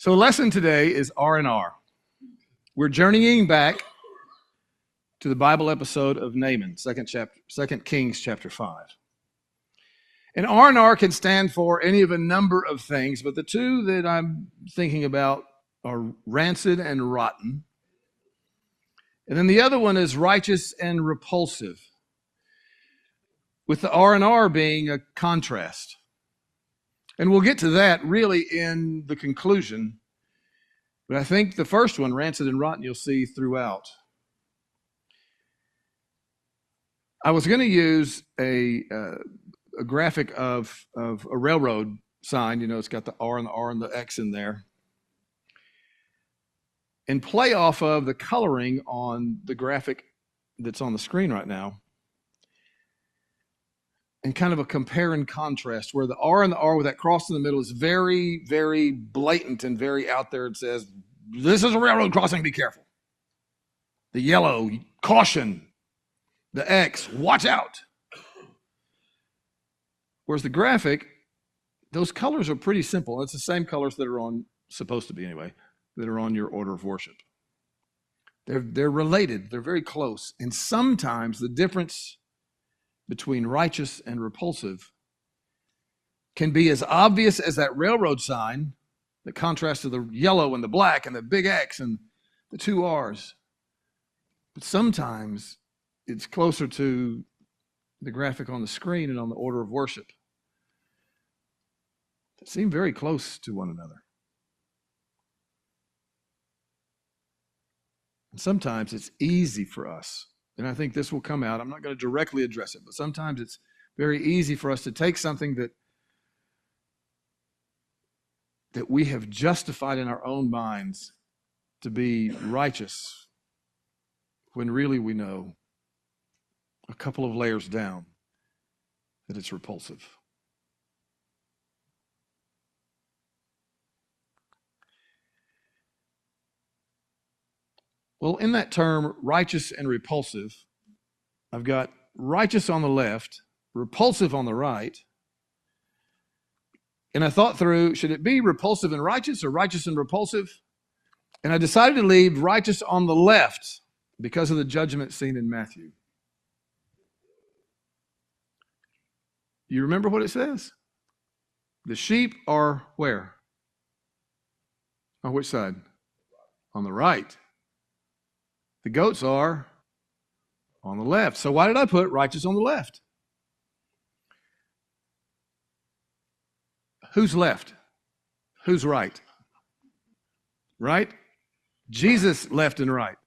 So lesson today is R&R. We're journeying back to the Bible episode of Naaman, 2 Kings chapter 5. And R&R can stand for any of a number of things, but the two that I'm thinking about are rancid and rotten. And then the other one is righteous and repulsive, with the R&R being a contrast. And we'll get to that really in the conclusion. But I think the first one, rancid and rotten, you'll see throughout. I was going to use a graphic of a railroad sign. You know, it's got the R and the X in there. And play off of the coloring on the graphic that's on the screen right now. And kind of a compare and contrast where the R and the R with that cross in the middle is very, very blatant and very out there. It says, this is a railroad crossing, be careful. The yellow, caution. The X, watch out. Whereas the graphic, those colors are pretty simple. It's the same colors that are on, supposed to be anyway, that are on your order of worship. They're related. They're very close. And sometimes the difference between righteous and repulsive can be as obvious as that railroad sign, the contrast of the yellow and the black and the big X and the two R's. But sometimes it's closer to the graphic on the screen and on the order of worship. They seem very close to one another. And sometimes it's easy for us, and I think this will come out. I'm not going to directly address it, but sometimes it's very easy for us to take something that we have justified in our own minds to be righteous, when really we know a couple of layers down that it's repulsive. Well, in that term, righteous and repulsive, I've got righteous on the left, repulsive on the right. And I thought through, should it be repulsive and righteous or righteous and repulsive? And I decided to leave righteous on the left because of the judgment scene in Matthew. You remember what it says? The sheep are where? On which side? On the right. The goats are on the left. So why did I put righteous on the left? Who's left? Who's right? Right? Jesus left and right.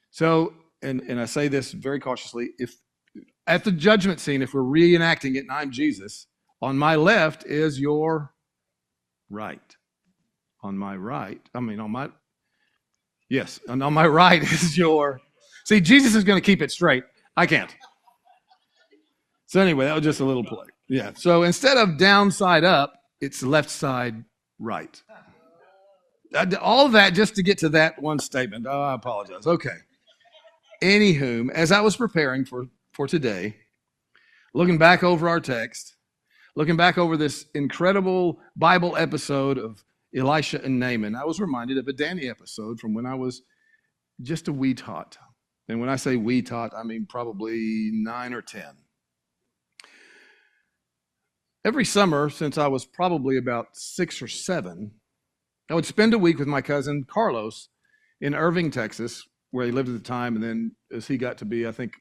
So, and I say this very cautiously, if at the judgment scene, if we're reenacting it and I'm Jesus, on my left is your right. On my right, yes, and on my right is your, see, Jesus is going to keep it straight. I can't. So anyway, that was just a little play. Yeah, so instead of down side up, it's left side right. All of that just to get to that one statement. Oh, I apologize. Okay. Anywho, as I was preparing for today, looking back over our text, looking back over this incredible Bible episode of Elisha and Naaman, I was reminded of a Danny episode from when I was just a wee tot. And when I say wee tot, I mean probably 9 or 10. Every summer, since I was probably about 6 or 7, I would spend a week with my cousin Carlos in Irving, Texas, where he lived at the time. And then as he got to be, I think,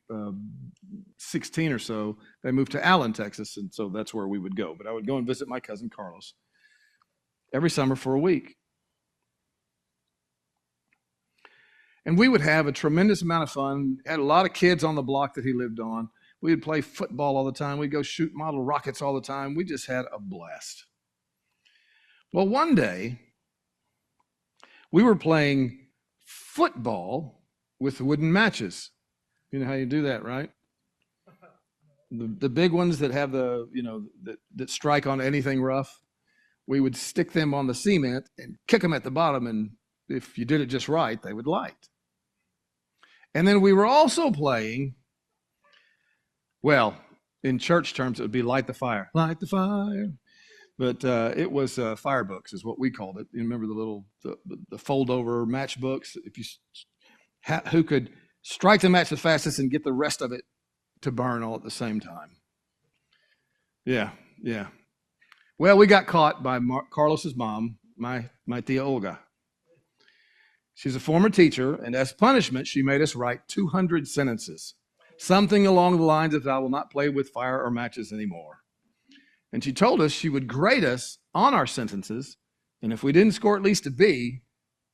16 or so, they moved to Allen, Texas. And so that's where we would go. But I would go and visit my cousin Carlos every summer for a week. And we would have a tremendous amount of fun. Had a lot of kids on the block that he lived on. We would play football all the time. We'd go shoot model rockets all the time. We just had a blast. Well, one day, we were playing football with wooden matches. You know how you do that, right? The big ones that have the, that strike on anything rough. We would stick them on the cement and kick them at the bottom, and if you did it just right, they would light. And then we were also playing, well, in church terms, it would be light the fire. Light the fire. But it was fire books is what we called it. You remember the fold over matchbooks? If you who could strike the match the fastest and get the rest of it to burn all at the same time. Yeah, yeah. Well, we got caught by Carlos's mom, my tia Olga. She's a former teacher, and as punishment, she made us write 200 sentences, something along the lines of, "I will not play with fire or matches anymore." And she told us she would grade us on our sentences, and if we didn't score at least a B,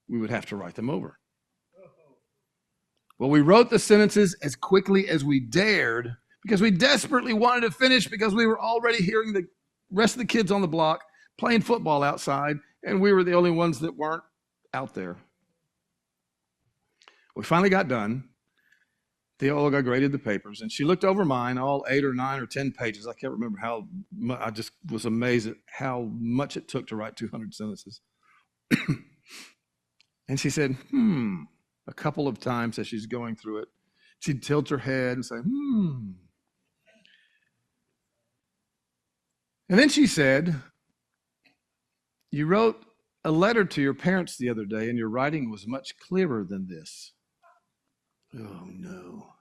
we would have to write them over. Well, we wrote the sentences as quickly as we dared because we desperately wanted to finish because we were already hearing the rest of the kids on the block playing football outside, and we were the only ones that weren't out there. We finally got done. Tia Olga graded the papers, and she looked over mine, all 8 or 9 or 10 pages. I can't remember how much. I just was amazed at how much it took to write 200 sentences. And she said, a couple of times as she's going through it. She'd tilt her head and say, And then she said, "You wrote a letter to your parents the other day, and your writing was much clearer than this." Oh, no.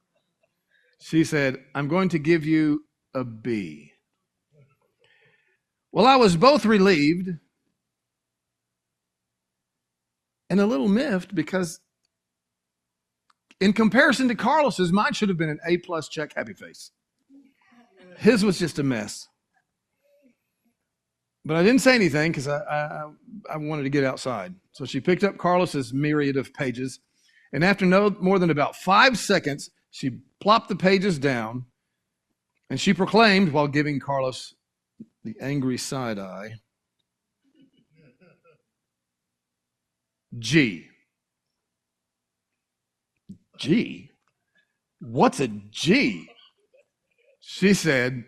She said, "I'm going to give you a B." Well, I was both relieved and a little miffed because in comparison to Carlos's, mine should have been an A+ check, happy face. His was just a mess. But I didn't say anything because I wanted to get outside. So she picked up Carlos's myriad of pages, and after no more than about 5 seconds, she plopped the pages down, and she proclaimed, while giving Carlos the angry side eye, "G." G? What's a G? She said,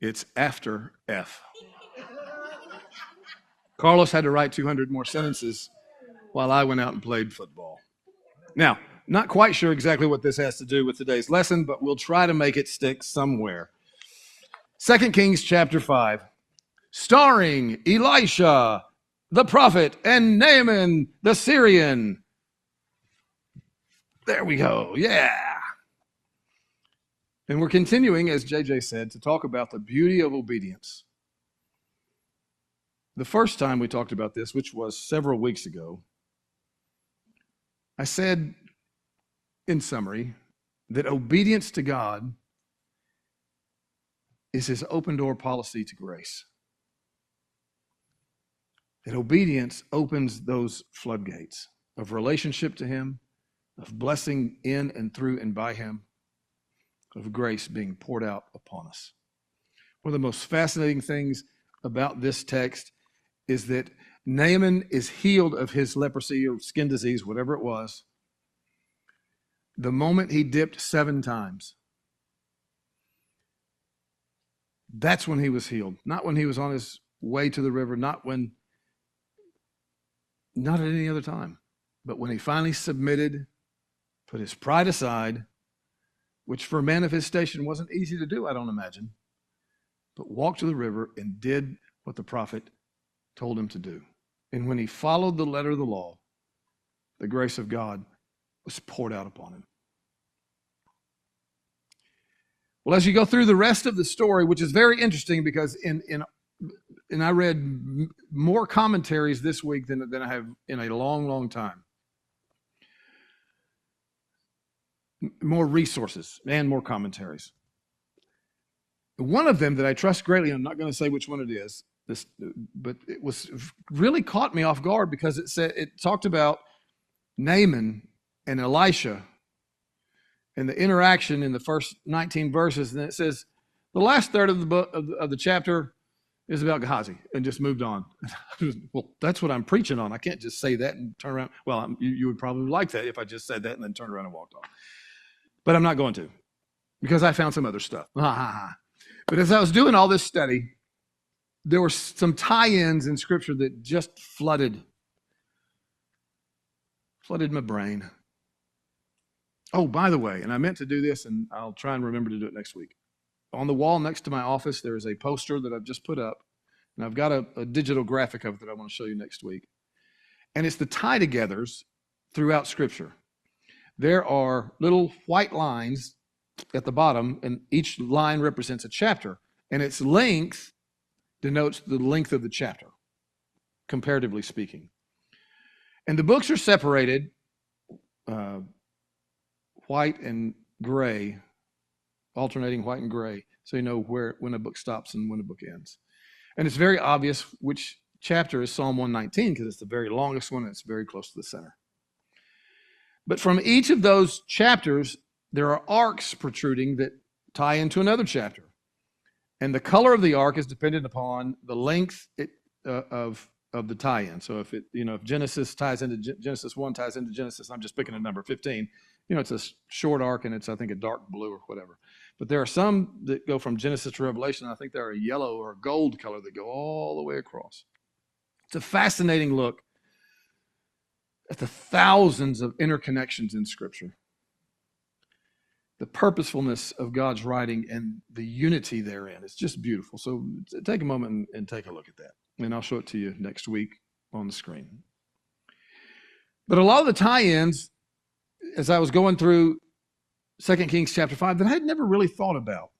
"It's after F." Carlos had to write 200 more sentences while I went out and played football. Now, not quite sure exactly what this has to do with today's lesson, but we'll try to make it stick somewhere. 2 Kings chapter 5, starring Elisha, the prophet, and Naaman, the Syrian. There we go. Yeah. And we're continuing, as JJ said, to talk about the beauty of obedience. The first time we talked about this, which was several weeks ago, I said, in summary, that obedience to God is his open door policy to grace. That obedience opens those floodgates of relationship to him, of blessing in and through and by him, of grace being poured out upon us. One of the most fascinating things about this text is that Naaman is healed of his leprosy or skin disease, whatever it was, the moment he dipped 7 times. That's when he was healed. Not when he was on his way to the river, not at any other time. But when he finally submitted, put his pride aside, which for a man of his station wasn't easy to do, I don't imagine, but walked to the river and did what the prophet told him to do. And when he followed the letter of the law, the grace of God was poured out upon him. Well, as you go through the rest of the story, which is very interesting because I read more commentaries this week than I have in a long, long time. More resources and more commentaries. One of them that I trust greatly, and I'm not going to say which one it is, but it was really caught me off guard because it talked about Naaman and Elisha and the interaction in the first 19 verses, and it says the last third of the book of the chapter is about Gehazi, and just moved on. Well, that's what I'm preaching on. I can't just say that and turn around. Well, you would probably like that if I just said that and then turned around and walked off. But I'm not going to, because I found some other stuff. But as I was doing all this study, there were some tie-ins in Scripture that just flooded my brain. Oh, by the way, and I meant to do this, and I'll try and remember to do it next week. On the wall next to my office, there is a poster that I've just put up And I've got a digital graphic of it that I want to show you next week. And it's the tie-togethers throughout Scripture. There are little white lines at the bottom, and each line represents a chapter. And its length denotes the length of the chapter, comparatively speaking. And the books are separated white and gray, alternating white and gray, so you know when a book stops and when a book ends. And it's very obvious which chapter is Psalm 119 because it's the very longest one and it's very close to the center. But from each of those chapters, there are arcs protruding that tie into another chapter. And the color of the arc is dependent upon the length of the tie-in. So if Genesis ties into Genesis 1 ties into Genesis, I'm just picking a number, 15, it's a short arc and it's, I think, a dark blue or whatever. But there are some that go from Genesis to Revelation. I think they're a yellow or a gold color that go all the way across. It's a fascinating look at the thousands of interconnections in Scripture, the purposefulness of God's writing and the unity therein. It's just beautiful. So take a moment and take a look at that. And I'll show it to you next week on the screen. But a lot of the tie-ins, as I was going through 2 Kings chapter 5, that I had never really thought about.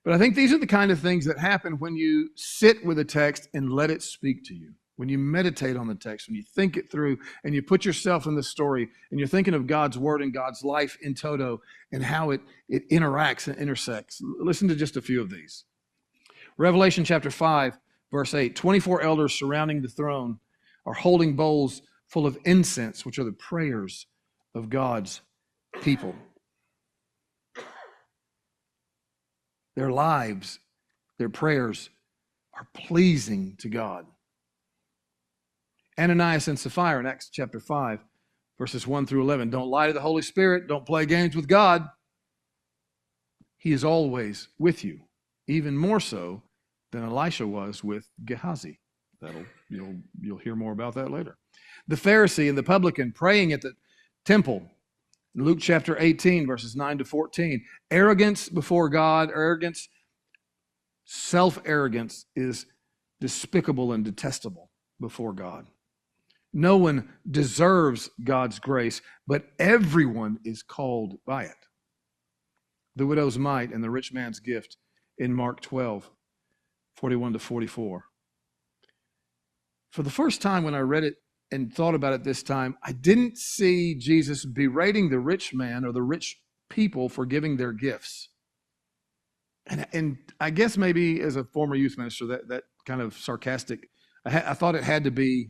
But I think these are the kind of things that happen when you sit with a text and let it speak to you. When you meditate on the text, when you think it through and you put yourself in the story and you're thinking of God's word and God's life in toto and how it interacts and intersects. Listen to just a few of these. Revelation chapter 5, verse 8, 24 elders surrounding the throne are holding bowls full of incense, which are the prayers of God's people. Their lives, their prayers are pleasing to God. Ananias and Sapphira in Acts chapter 5, verses 1 through 11. Don't lie to the Holy Spirit. Don't play games with God. He is always with you, even more so than Elisha was with Gehazi. You'll hear more about that later. The Pharisee and the publican praying at the temple. Luke chapter 18, verses 9 to 14. Arrogance before God, self-arrogance is despicable and detestable before God. No one deserves God's grace, but everyone is called by it. The widow's mite and the rich man's gift in Mark 12, 41 to 44. For the first time when I read it and thought about it this time, I didn't see Jesus berating the rich man or the rich people for giving their gifts. And I guess maybe as a former youth minister, that kind of sarcastic, I thought it had to be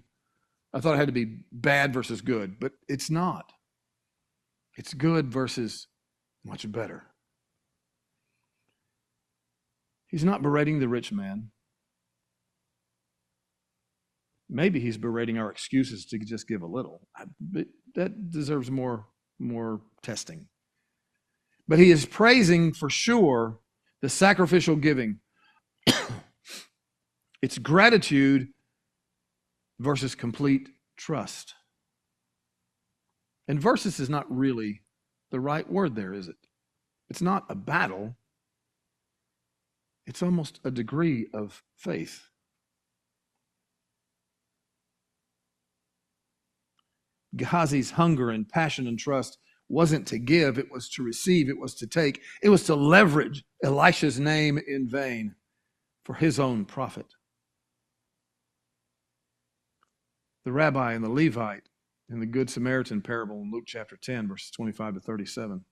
bad versus good, but it's not. It's good versus much better. He's not berating the rich man. Maybe he's berating our excuses to just give a little. That deserves more testing. But he is praising for sure the sacrificial giving. It's gratitude versus complete trust. And versus is not really the right word there, is it? It's not a battle. It's almost a degree of faith. Gehazi's hunger and passion and trust wasn't to give, it was to receive, it was to take, it was to leverage Elisha's name in vain for his own profit. The rabbi and the Levite in the Good Samaritan parable in Luke chapter 10, verses 25 to 37.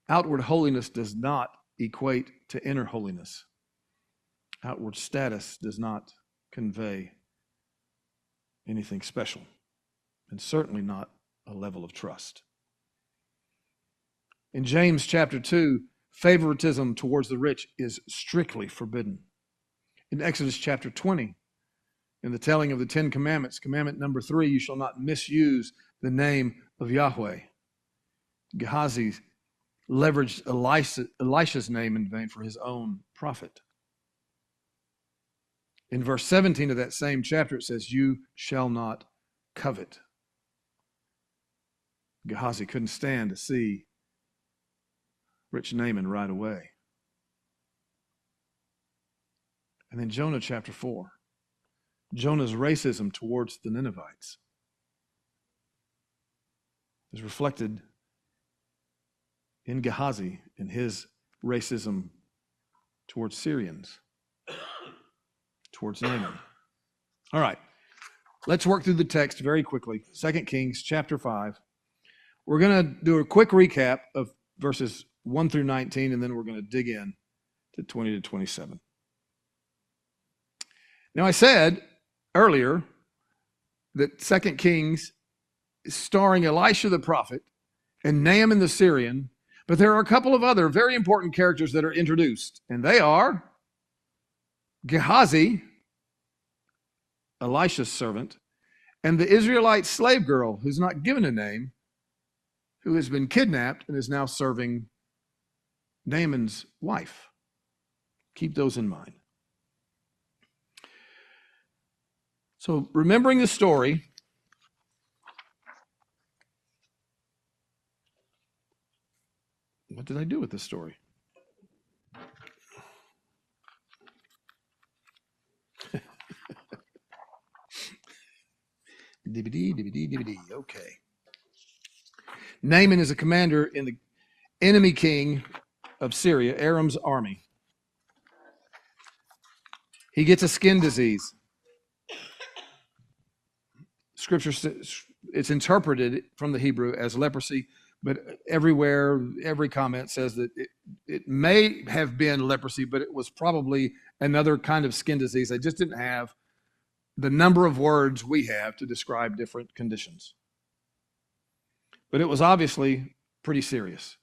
Outward holiness does not equate to inner holiness. Outward status does not convey anything special, and certainly not a level of trust. In James chapter 2, favoritism towards the rich is strictly forbidden. In Exodus chapter 20, in the telling of the Ten Commandments, commandment number 3, you shall not misuse the name of Yahweh. Gehazi leveraged Elisha's name in vain for his own profit. In verse 17 of that same chapter, it says, you shall not covet. Gehazi couldn't stand to see rich Naaman right away. And then Jonah chapter 4. Jonah's racism towards the Ninevites is reflected in Gehazi and his racism towards Syrians, towards Naaman. All right, let's work through the text very quickly. 2 Kings chapter 5. We're going to do a quick recap of verses 1 through 19, and then we're going to dig in to 20 to 27. Now, I said earlier that 2 Kings is starring Elisha the prophet and Naaman the Syrian, but there are a couple of other very important characters that are introduced, and they are Gehazi, Elisha's servant, and the Israelite slave girl who's not given a name, who has been kidnapped and is now serving Naaman's wife. Keep those in mind. So, remembering the story, what did I do with this story? DVD. Okay. Naaman is a commander in the enemy king of Syria, Aram's army. He gets a skin disease. Scripture says, it's interpreted from the Hebrew as leprosy, but everywhere, every comment says that it may have been leprosy, but it was probably another kind of skin disease. They just didn't have the number of words we have to describe different conditions. But it was obviously pretty serious.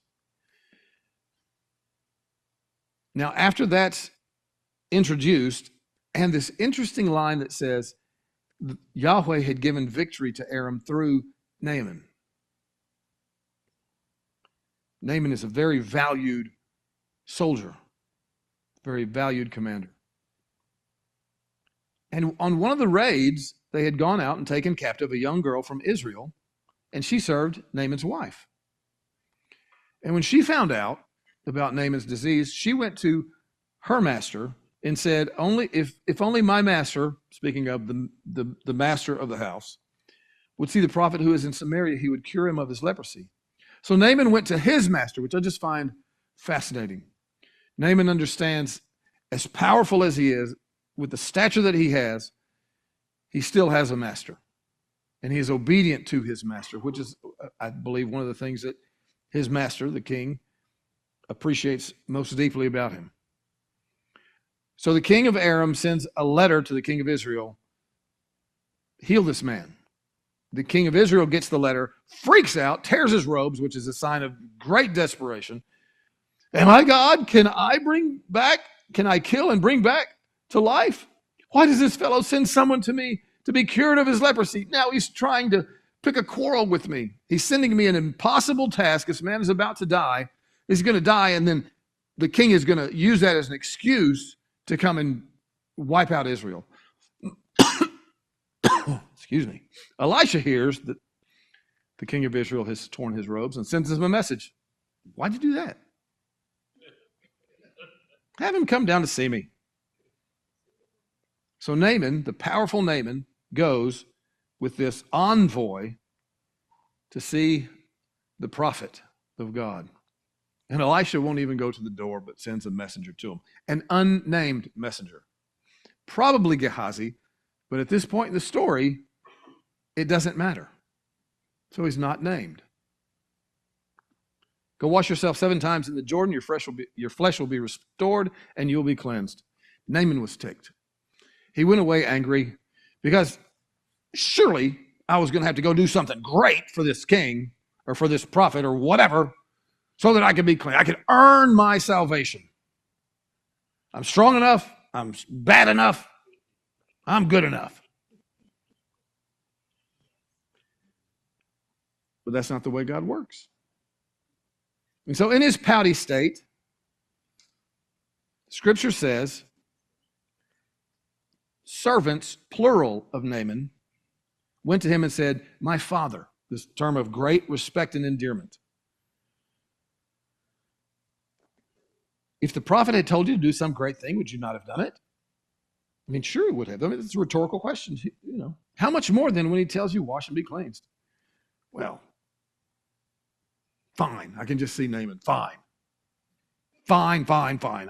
Now, after that's introduced, and this interesting line that says, Yahweh had given victory to Aram through Naaman. Naaman is a very valued soldier, very valued commander. And on one of the raids, they had gone out and taken captive a young girl from Israel, and she served Naaman's wife. And when she found out about Naaman's disease, she went to her master and said, if only my master, speaking of the master of the house, would see the prophet who is in Samaria, he would cure him of his leprosy. So Naaman went to his master, which I just find fascinating. Naaman understands, as powerful as he is, with the stature that he has, he still has a master. And he is obedient to his master, which is, I believe, one of the things that his master, the king, appreciates most deeply about him. So the king of Aram sends a letter to the king of Israel, heal this man. The king of Israel gets the letter, freaks out, tears his robes, which is a sign of great desperation. Am I God? Can I kill and bring back to life? Why does this fellow send someone to me to be cured of his leprosy? Now he's trying to pick a quarrel with me. He's sending me an impossible task. This man is about to die. He's going to die, and then the king is going to use that as an excuse to come and wipe out Israel. Excuse me. Elisha hears that the king of Israel has torn his robes and sends him a message. Why'd you do that? Have him come down to see me. So Naaman, the powerful Naaman, goes with this envoy to see the prophet of God. And Elisha won't even go to the door, but sends a messenger to him. An unnamed messenger. Probably Gehazi, but at this point in the story, it doesn't matter. So he's not named. Go wash yourself 7 times in the Jordan, your flesh will be restored, and you'll be cleansed. Naaman was ticked. He went away angry because surely I was going to have to go do something great for this king or for this prophet or whatever so that I could be clean. I could earn my salvation. I'm strong enough. I'm bad enough. I'm good enough. But that's not the way God works. And so in his pouty state, Scripture says, servants, plural of Naaman, went to him and said, my father, this term of great respect and endearment. If the prophet had told you to do some great thing, would you not have done it? I mean, sure he would have. I mean, it's a rhetorical question. How much more than when he tells you, wash and be cleansed? Well, fine. I can just see Naaman. Fine. Fine.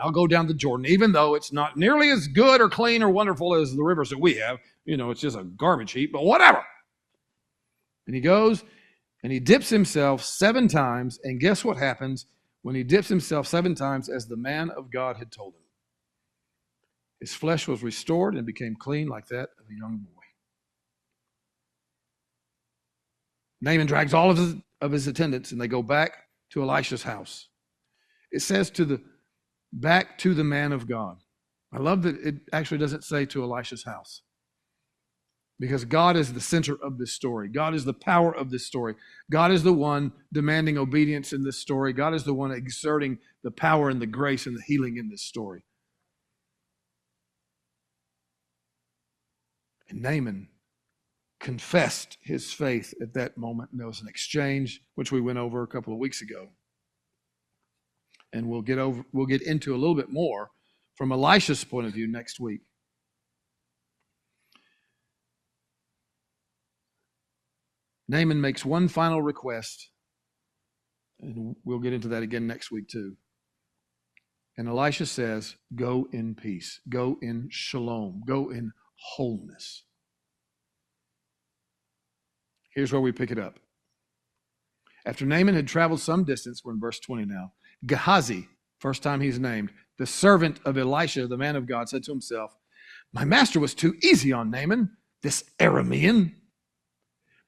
I'll go down the Jordan, even though it's not nearly as good or clean or wonderful as the rivers that we have. It's just a garbage heap, but whatever. And he goes and he dips himself 7 times. And guess what happens when he dips himself 7 times, as the man of God had told him? His flesh was restored and became clean like that of a young boy. Naaman drags all of his attendants, and they go back to Elisha's house. It says back to the man of God. I love that it actually doesn't say to Elisha's house, because God is the center of this story. God is the power of this story. God is the one demanding obedience in this story. God is the one exerting the power and the grace and the healing in this story. And Naaman confessed his faith at that moment. And there was an exchange, which we went over a couple of weeks ago. And we'll get into a little bit more from Elisha's point of view next week. Naaman makes one final request, and we'll get into that again next week too. And Elisha says, go in peace, go in shalom, go in wholeness. Here's where we pick it up. After Naaman had traveled some distance, we're in verse 20 now, Gehazi, first time he's named, the servant of Elisha, the man of God, said to himself, my master was too easy on Naaman, this Aramean,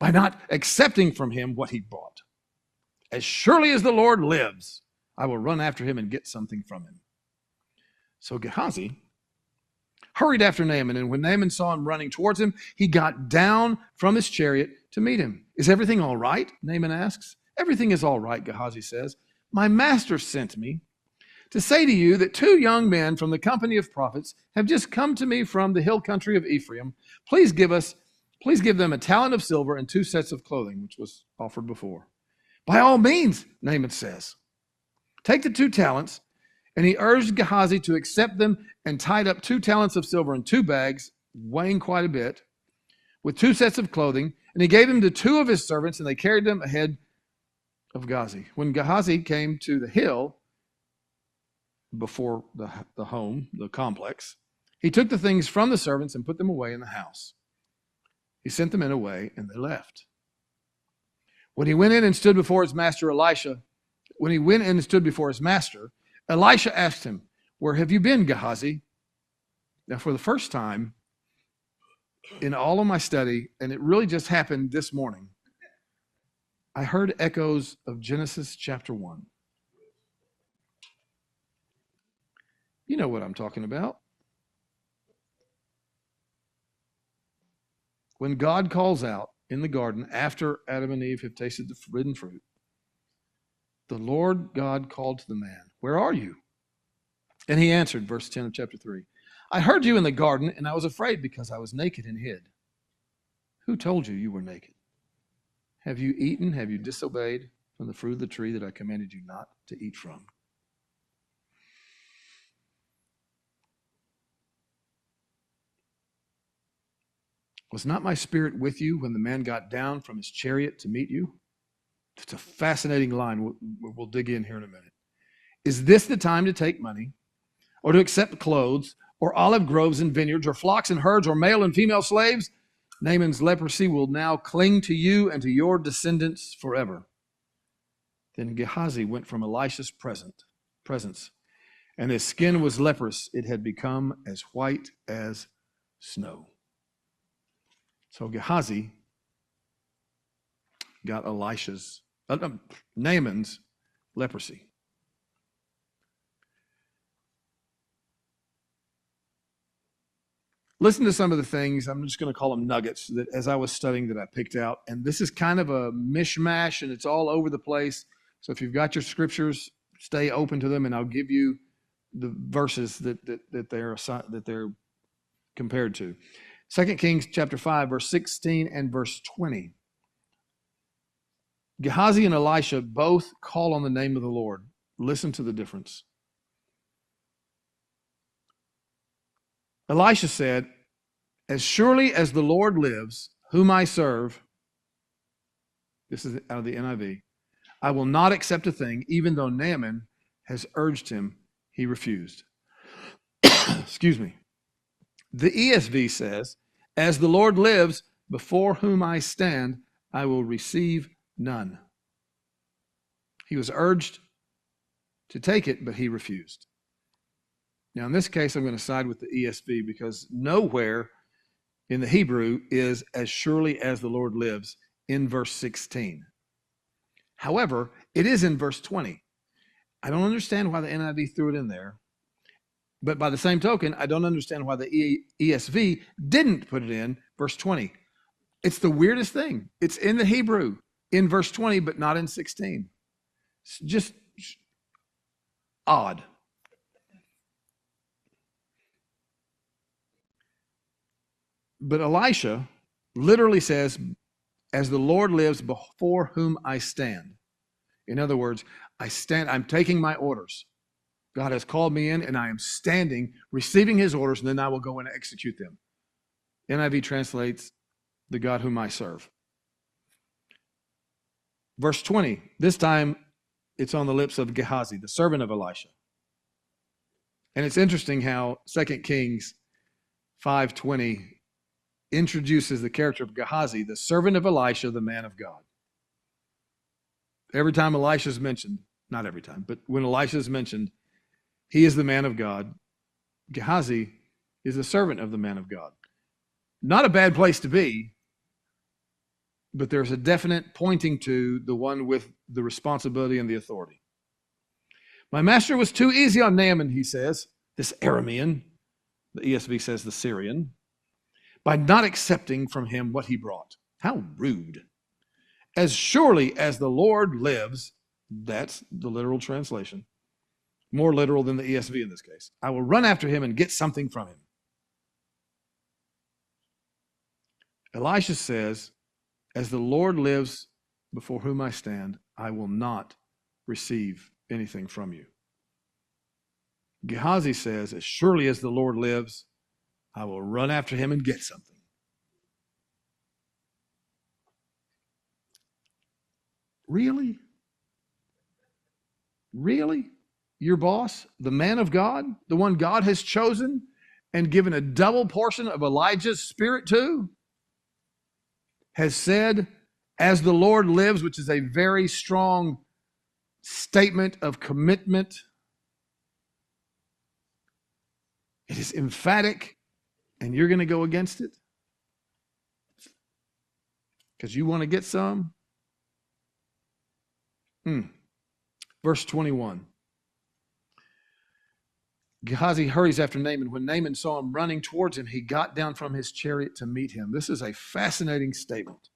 by not accepting from him what he brought. As surely as the Lord lives, I will run after him and get something from him. So Gehazi hurried after Naaman, and when Naaman saw him running towards him, he got down from his chariot to meet him. Is everything all right? Naaman asks. Everything is all right, Gehazi says. My master sent me to say to you that 2 young men from the company of prophets have just come to me from the hill country of Ephraim. Please give them a talent of silver and 2 sets of clothing, which was offered before. By all means, Naaman says. Take the 2 talents. And he urged Gehazi to accept them, and tied up 2 talents of silver in 2 bags, weighing quite a bit, with 2 sets of clothing. And he gave them to 2 of his servants, and they carried them ahead of Gehazi. When Gehazi came to the hill before the home, the complex, he took the things from the servants and put them away in the house. He sent the men away, and they left. When he went in and stood before his master, Elisha asked him, where have you been, Gehazi? Now, for the first time in all of my study, and it really just happened this morning, I heard echoes of Genesis chapter 1. You know what I'm talking about. When God calls out in the garden after Adam and Eve have tasted the forbidden fruit, the Lord God called to the man, where are you? And he answered, verse 10 of chapter 3, I heard you in the garden, and I was afraid because I was naked and hid. Who told you you were naked? Have you eaten, have you disobeyed from the fruit of the tree that I commanded you not to eat from? Was not my spirit with you when the man got down from his chariot to meet you? It's a fascinating line. We'll dig in here in a minute. Is this the time to take money, or to accept clothes, or olive groves and vineyards, or flocks and herds, or male and female slaves? Naaman's leprosy will now cling to you and to your descendants forever. Then Gehazi went from Elisha's presence, and his skin was leprous. It had become as white as snow. So Gehazi got Naaman's leprosy. Listen to some of the things, I'm just going to call them nuggets, that as I was studying that I picked out. And this is kind of a mishmash, and it's all over the place. So if you've got your scriptures, stay open to them, and I'll give you the verses that they're compared to. 2 Kings chapter 5, verse 16 and verse 20. Gehazi and Elisha both call on the name of the Lord. Listen to the difference. Elisha said, as surely as the Lord lives, whom I serve, this is out of the NIV, I will not accept a thing, even though Naaman has urged him, he refused. Excuse me. The ESV says, as the Lord lives, before whom I stand, I will receive none. He was urged to take it, but he refused. Now, in this case, I'm going to side with the ESV because nowhere in the Hebrew is as surely as the Lord lives in verse 16. However, it is in verse 20. I don't understand why the NIV threw it in there. But by the same token, I don't understand why the ESV didn't put it in verse 20. It's the weirdest thing. It's in the Hebrew in verse 20, but not in 16. It's just odd. But Elisha literally says, as the Lord lives before whom I stand. In other words, I'm taking my orders. God has called me in and I am standing, receiving his orders, and then I will go and execute them. NIV translates, the God whom I serve. Verse 20, this time it's on the lips of Gehazi, the servant of Elisha. And it's interesting how 2 Kings 5:20 introduces the character of Gehazi, the servant of Elisha, the man of God. Every time Elisha is mentioned, not every time, but when Elisha is mentioned, he is the man of God. Gehazi is the servant of the man of God. Not a bad place to be, but there's a definite pointing to the one with the responsibility and the authority. My master was too easy on Naaman, he says, this Aramean, the ESV says the Syrian, by not accepting from him what he brought. How rude. As surely as the Lord lives, that's the literal translation, more literal than the ESV in this case, I will run after him and get something from him. Elisha says, as the Lord lives before whom I stand, I will not receive anything from you. Gehazi says, as surely as the Lord lives, I will run after him and get something. Really? Really? Your boss, the man of God, the one God has chosen and given a double portion of Elijah's spirit to, has said, as the Lord lives, which is a very strong statement of commitment. It is emphatic, and you're going to go against it because you want to get some. Verse 21. Gehazi hurries after Naaman. When Naaman saw him running towards him, he got down from his chariot to meet him. This is a fascinating statement.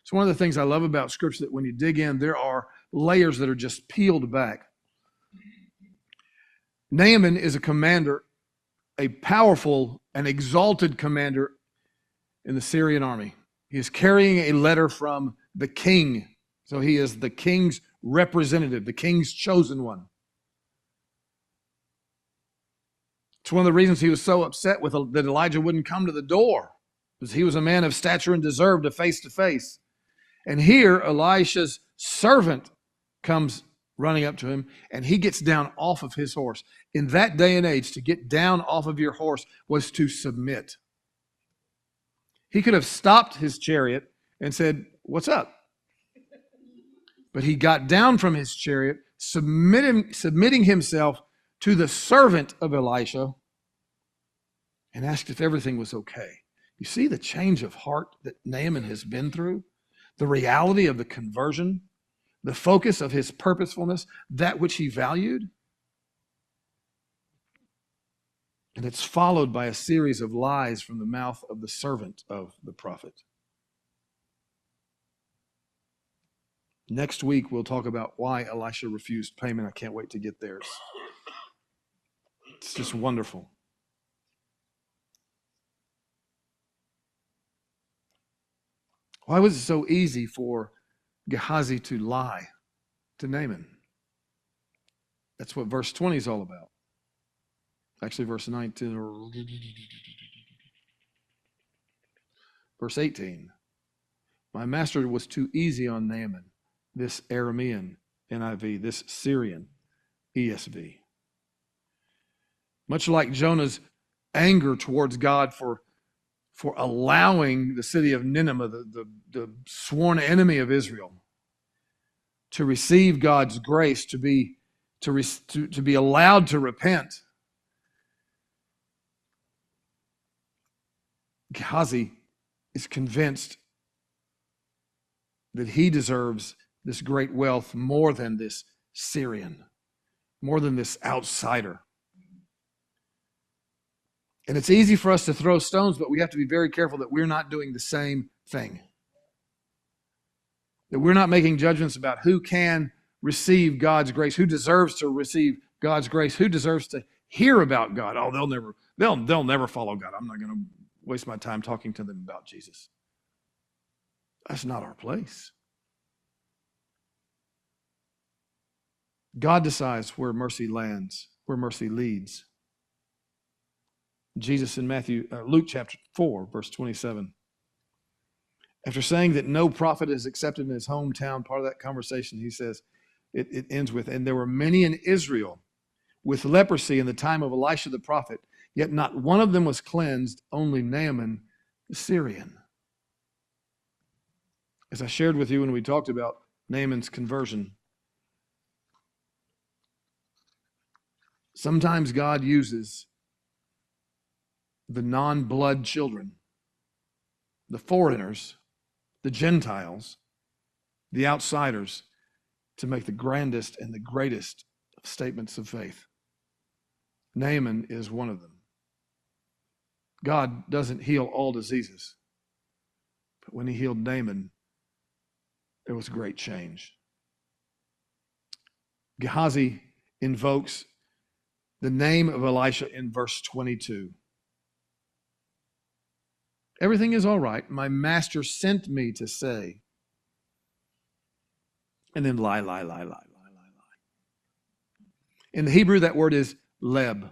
It's one of the things I love about Scripture, that when you dig in, there are layers that are just peeled back. Naaman is a commander, a powerful and exalted commander in the Syrian army. He is carrying a letter from the king. So he is the king's representative, the king's chosen one. It's one of the reasons he was so upset with that Elijah wouldn't come to the door, because he was a man of stature and deserved a face-to-face. And here, Elisha's servant comes running up to him, and he gets down off of his horse. In that day and age, to get down off of your horse was to submit. He could have stopped his chariot and said, "What's up?" But he got down from his chariot, submitting himself to the servant of Elisha, and asked if everything was okay. You see the change of heart that Naaman has been through? The reality of the conversion, the focus of his purposefulness, that which he valued. And it's followed by a series of lies from the mouth of the servant of the prophet. Next week, we'll talk about why Elisha refused payment. I can't wait to get there. It's just wonderful. Why was it so easy for Gehazi to lie to Naaman? That's what verse 20 is all about. Actually, verse 19 or verse 18. My master was too easy on Naaman, this Aramean, NIV, this Syrian, ESV. Much like Jonah's anger towards God for allowing the city of Nineveh, the sworn enemy of Israel, to receive God's grace, to be allowed to repent. Gehazi is convinced that he deserves this great wealth more than this Syrian, more than this outsider. And it's easy for us to throw stones, but we have to be very careful that we're not doing the same thing. That we're not making judgments about who can receive God's grace, who deserves to receive God's grace, who deserves to hear about God. Oh, they'll never follow God. I'm not going to waste my time talking to them about Jesus. That's not our place. God decides where mercy lands, where mercy leads. Jesus in Luke chapter 4, verse 27. After saying that no prophet is accepted in his hometown, part of that conversation, he says, it ends with, and there were many in Israel with leprosy in the time of Elisha the prophet, yet not one of them was cleansed, only Naaman the Syrian. As I shared with you when we talked about Naaman's conversion, sometimes God uses the non-blood children, the foreigners, the Gentiles, the outsiders, to make the grandest and the greatest of statements of faith. Naaman is one of them. God doesn't heal all diseases, but when he healed Naaman, there was great change. Gehazi invokes the name of Elisha in verse 22. Everything is all right. My master sent me to say. And then lie. In the Hebrew, that word is leb.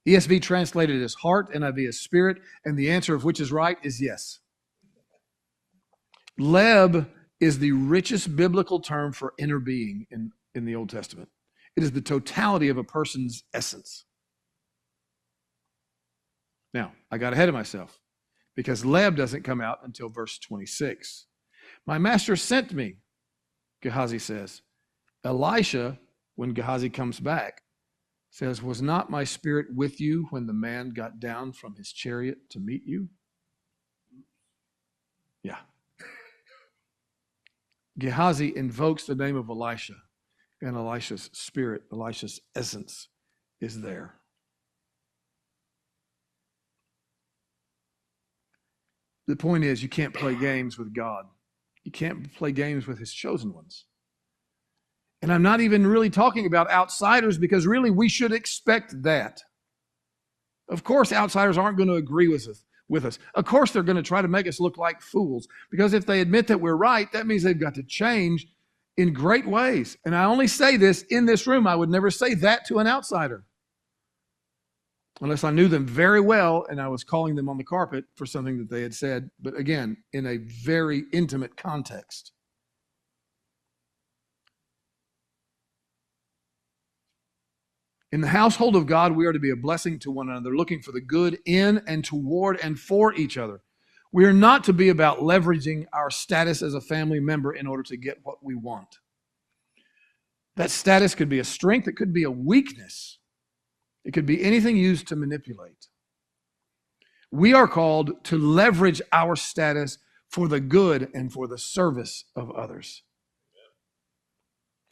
ESV translated as heart, NIV as spirit, and the answer of which is right is yes. Leb is the richest biblical term for inner being in the Old Testament. It is the totality of a person's essence. Now, I got ahead of myself because leb doesn't come out until verse 26. My master sent me, Gehazi says. Elisha, when Gehazi comes back, says, was not my spirit with you when the man got down from his chariot to meet you? Yeah. Gehazi invokes the name of Elisha, and Elisha's spirit, Elisha's essence is there. The point is, you can't play games with God. You can't play games with his chosen ones. And I'm not even really talking about outsiders, because really we should expect that. Of course, outsiders aren't going to agree with us. Of course, they're going to try to make us look like fools, because if they admit that we're right, that means they've got to change in great ways. And I only say this in this room. I would never say that to an outsider unless I knew them very well and I was calling them on the carpet for something that they had said, but again, in a very intimate context. In the household of God, we are to be a blessing to one another, looking for the good in and toward and for each other. We are not to be about leveraging our status as a family member in order to get what we want. That status could be a strength, it could be a weakness. It could be anything used to manipulate. We are called to leverage our status for the good and for the service of others.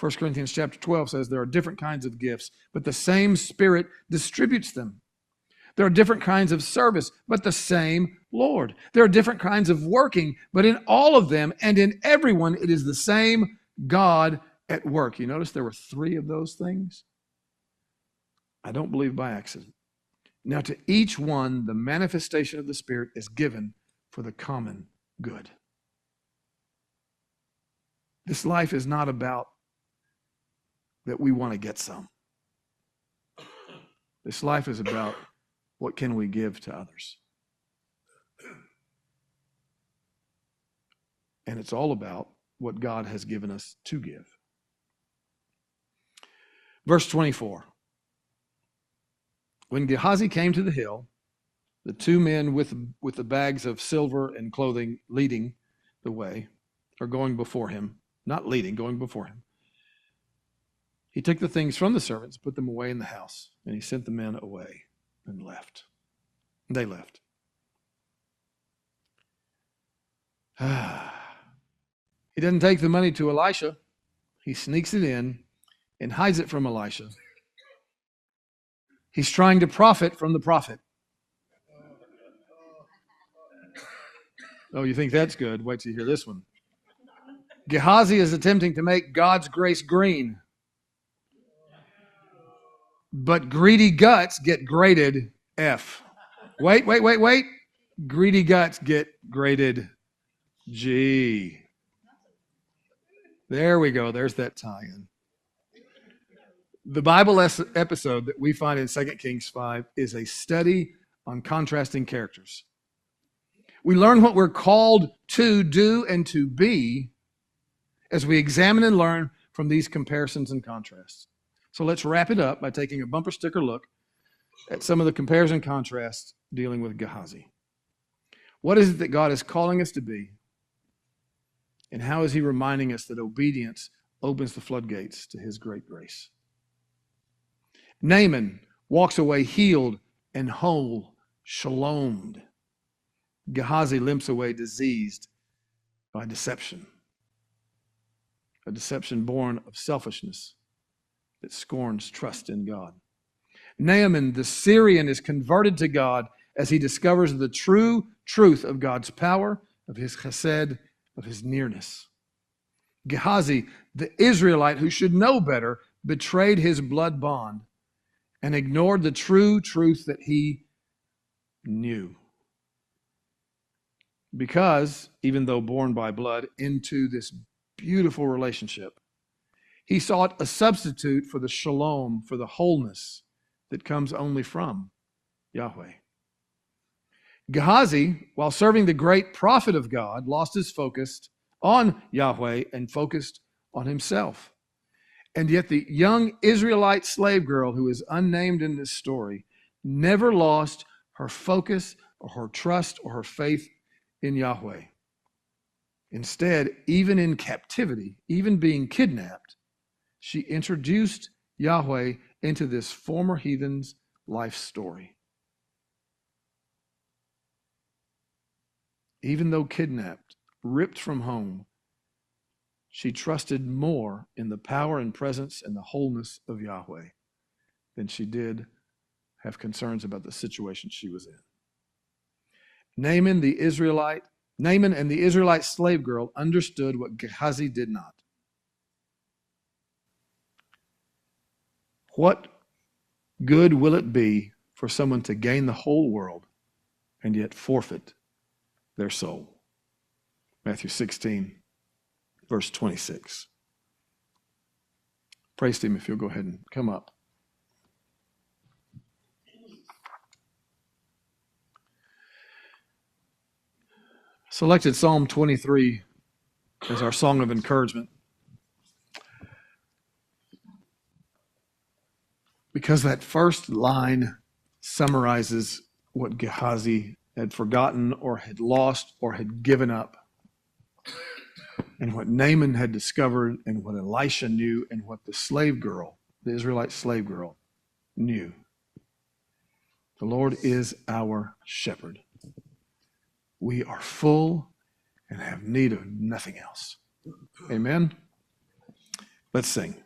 1 Corinthians chapter 12 says there are different kinds of gifts, but the same Spirit distributes them. There are different kinds of service, but the same Lord. There are different kinds of working, but in all of them and in everyone, it is the same God at work. You notice there were 3 of those things? I don't believe by accident. Now to each one, the manifestation of the Spirit is given for the common good. This life is not about that we want to get some. This life is about what can we give to others. And it's all about what God has given us to give. Verse 24. When Gehazi came to the hill, the two men with the bags of silver and clothing leading the way, or going before him, not leading, going before him. He took the things from the servants, put them away in the house, and he sent the men away and left. They left. He doesn't take the money to Elisha. He sneaks it in and hides it from Elisha. He's trying to profit from the prophet. Oh, you think that's good? Wait till you hear this one. Gehazi is attempting to make God's grace green. But greedy guts get graded F. Wait. Greedy guts get graded G. There we go. There's that tie-in. The Bible episode that we find in 2 Kings 5 is a study on contrasting characters. We learn what we're called to do and to be as we examine and learn from these comparisons and contrasts. So let's wrap it up by taking a bumper sticker look at some of the comparison and contrasts dealing with Gehazi. What is it that God is calling us to be? And how is he reminding us that obedience opens the floodgates to his great grace? Naaman walks away healed and whole, shalomed. Gehazi limps away diseased by deception. A deception born of selfishness that scorns trust in God. Naaman, the Syrian, is converted to God as he discovers the true truth of God's power, of his chesed, of his nearness. Gehazi, the Israelite who should know better, betrayed his blood bond and ignored the true truth that he knew. Because, even though born by blood into this beautiful relationship, he sought a substitute for the shalom, for the wholeness that comes only from Yahweh. Gehazi, while serving the great prophet of God, lost his focus on Yahweh and focused on himself. And yet the young Israelite slave girl who is unnamed in this story never lost her focus or her trust or her faith in Yahweh. Instead, even in captivity, even being kidnapped, she introduced Yahweh into this former heathen's life story. Even though kidnapped, ripped from home, she trusted more in the power and presence and the wholeness of Yahweh than she did have concerns about the situation she was in. Naaman and the Israelite slave girl understood what Gehazi did not. What good will it be for someone to gain the whole world and yet forfeit their soul? Matthew 16, verse 26. Praise team, if you'll go ahead and come up. Selected Psalm 23 as our song of encouragement because that first line summarizes what Gehazi had forgotten or had lost or had given up, and what Naaman had discovered, and what Elisha knew, and what the slave girl, the Israelite slave girl, knew. The Lord is our shepherd. We are full and have need of nothing else. Amen. Let's sing.